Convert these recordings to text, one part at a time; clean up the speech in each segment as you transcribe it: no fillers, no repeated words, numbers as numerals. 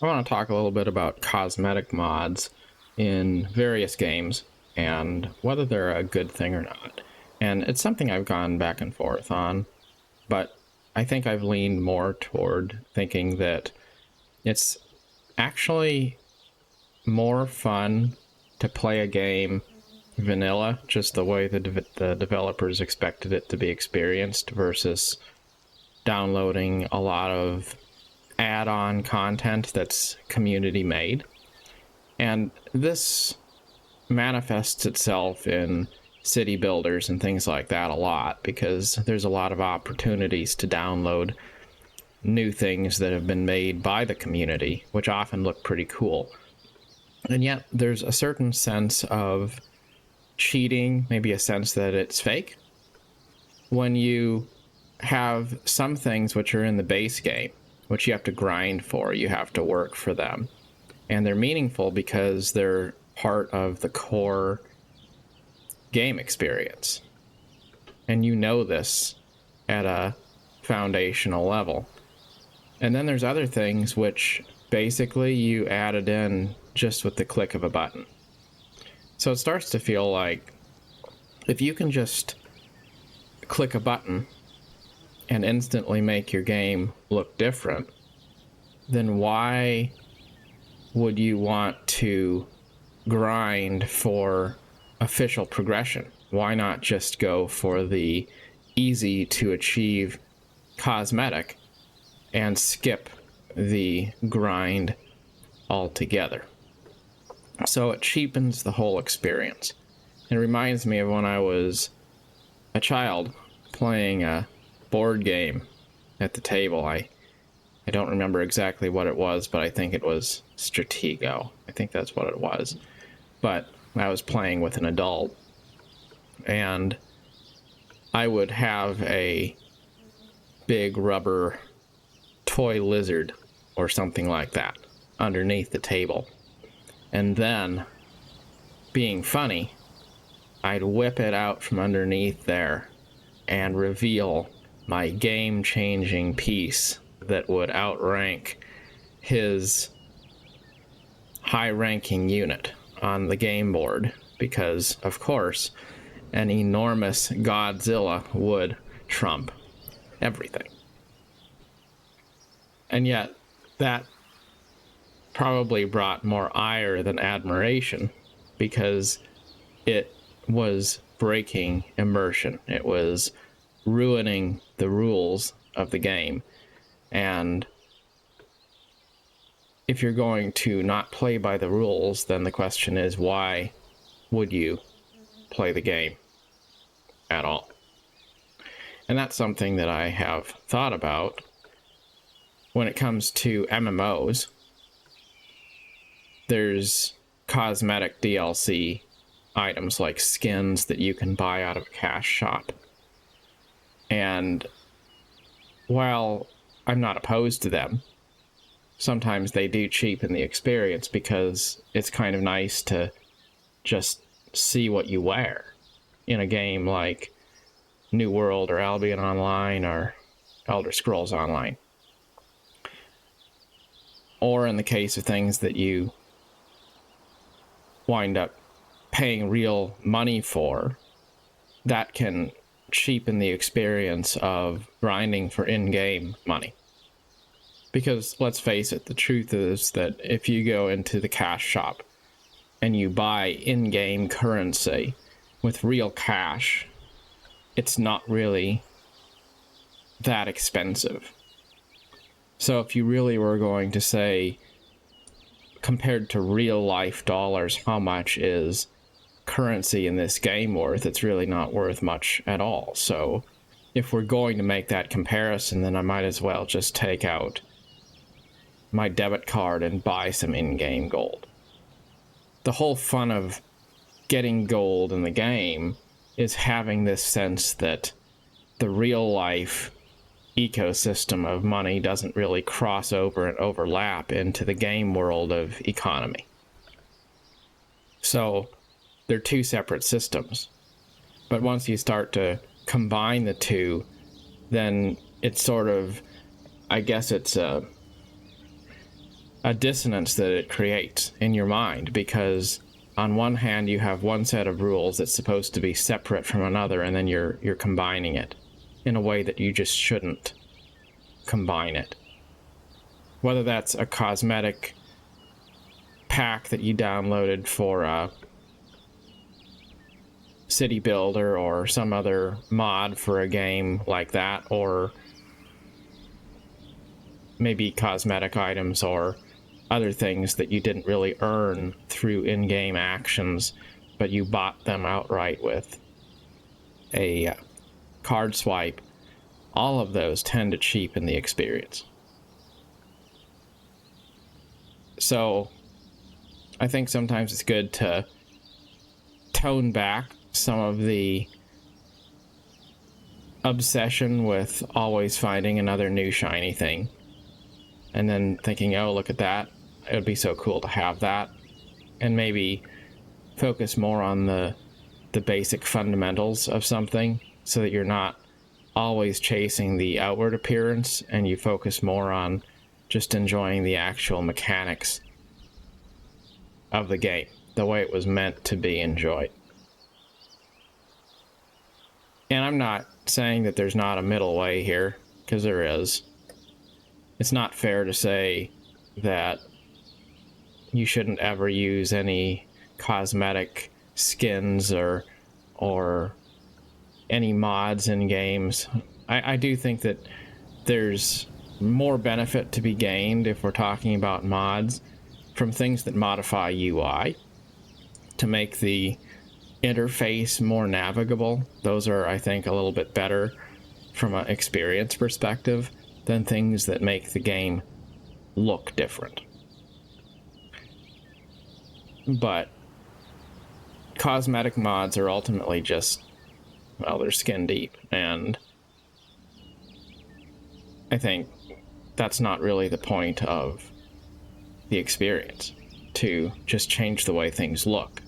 I want to talk a little bit about cosmetic mods in various games and whether they're a good thing or not. And it's something I've gone back and forth on, but I think I've leaned more toward thinking that it's actually more fun to play a game vanilla, just the way the developers expected it to be experienced, versus downloading a lot of add-on content that's community made. And this manifests itself in city builders and things like that a lot, because there's a lot of opportunities to download new things that have been made by the community, which often look pretty cool. And yet there's a certain sense of cheating, maybe a sense that it's fake, when you have some things which are in the base game, which you have to grind for, you have to work for them. And they're meaningful because they're part of the core game experience. And you know this at a foundational level. And then there's other things which basically you added in just with the click of a button. So it starts to feel like if you can just click a button and instantly make your game look different, then why would you want to grind for official progression? Why not just go for the easy to achieve cosmetic and skip the grind altogether? So it cheapens the whole experience. It reminds me of when I was a child playing a board game at the table. I don't remember exactly what it was, but I think it was Stratego. I think that's what it was. But I was playing with an adult, and I would have a big rubber toy lizard or something like that underneath the table. And then, being funny, I'd whip it out from underneath there and reveal my game-changing piece that would outrank his high-ranking unit on the game board, because, of course, an enormous Godzilla would trump everything. And yet, that probably brought more ire than admiration, because it was breaking immersion. It was ruining the rules of the game. And if you're going to not play by the rules, then the question is, why would you play the game at all? And that's something that I have thought about when it comes to MMOs. There's cosmetic DLC items like skins that you can buy out of a cash shop. And while I'm not opposed to them, sometimes they do cheapen the experience, because it's kind of nice to just see what you wear in a game like New World or Albion Online or Elder Scrolls Online. Or in the case of things that you wind up paying real money for, that can cheapen the experience of grinding for in-game money. Because let's face it, the truth is that if you go into the cash shop and you buy in-game currency with real cash, it's not really that expensive. So if you really were going to say, compared to real life dollars, how much is currency in this game worth, it's really not worth much at all. So if we're going to make that comparison, then I might as well just take out my debit card and buy some in-game gold. The whole fun of getting gold in the game is having this sense that the real life ecosystem of money doesn't really cross over and overlap into the game world of economy. So they're two separate systems. But once you start to combine the two, then it's sort of, I guess it's a dissonance that it creates in your mind, because on one hand you have one set of rules that's supposed to be separate from another, and then you're combining it in a way that you just shouldn't combine it. Whether that's a cosmetic pack that you downloaded for a city builder or some other mod for a game like that, or maybe cosmetic items or other things that you didn't really earn through in-game actions, but you bought them outright with a card swipe. All of those tend to cheapen the experience. So I think sometimes it's good to tone back some of the obsession with always finding another new shiny thing, and then thinking, oh, look at that, it would be so cool to have that, and maybe focus more on the basic fundamentals of something, so that you're not always chasing the outward appearance, and you focus more on just enjoying the actual mechanics of the game, the way it was meant to be enjoyed. And I'm not saying that there's not a middle way here, because there is. It's not fair to say that you shouldn't ever use any cosmetic skins or any mods in games. I do think that there's more benefit to be gained, if we're talking about mods, from things that modify UI to make the interface more navigable. Those are, I think, a little bit better from an experience perspective than things that make the game look different. But cosmetic mods are ultimately just, well, they're skin deep, and I think that's not really the point of the experience, to just change the way things look.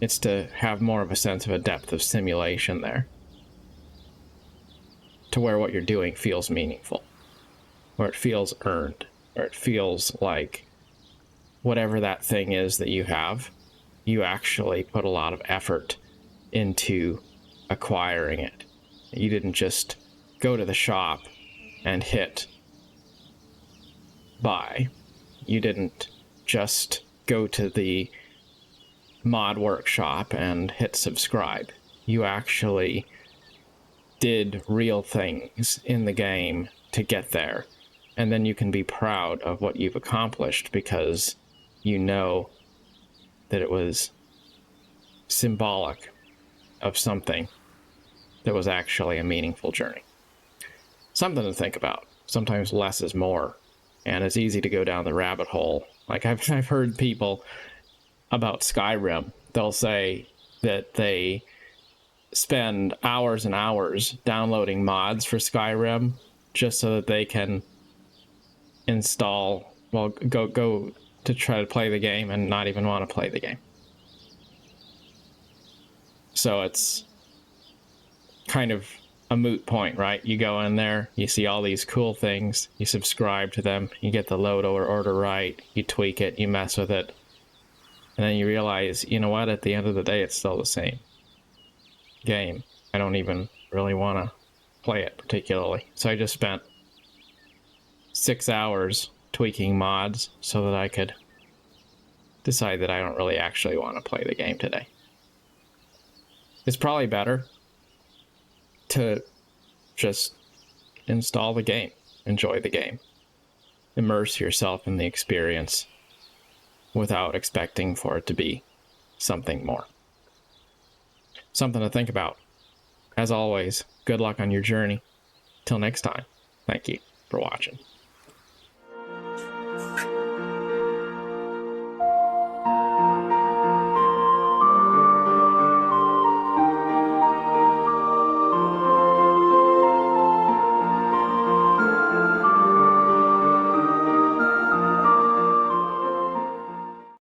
It's to have more of a sense of a depth of simulation there, to where what you're doing feels meaningful, where it feels earned, where it feels like whatever that thing is that you have, you actually put a lot of effort into acquiring it. You didn't just go to the shop and hit buy. You didn't just go to the mod workshop and hit subscribe. You actually did real things in the game to get there, and then you can be proud of what you've accomplished, because you know that it was symbolic of something that was actually a meaningful journey. Something to think about. Sometimes less is more, and it's easy to go down the rabbit hole. Like I've heard people about Skyrim, they'll say that they spend hours and hours downloading mods for Skyrim just so that they can install, well, go to try to play the game and not even want to play the game. So it's kind of a moot point, right? You go in there, you see all these cool things, you subscribe to them, you get the load or order right, you tweak it, you mess with it, and then you realize, you know what, at the end of the day, it's still the same game. I don't even really want to play it particularly. So I just spent 6 hours tweaking mods so that I could decide that I don't really actually want to play the game today. It's probably better to just install the game, enjoy the game, immerse yourself in the experience without expecting for it to be something more. Something to think about. As always, good luck on your journey. Till next time, thank you for watching.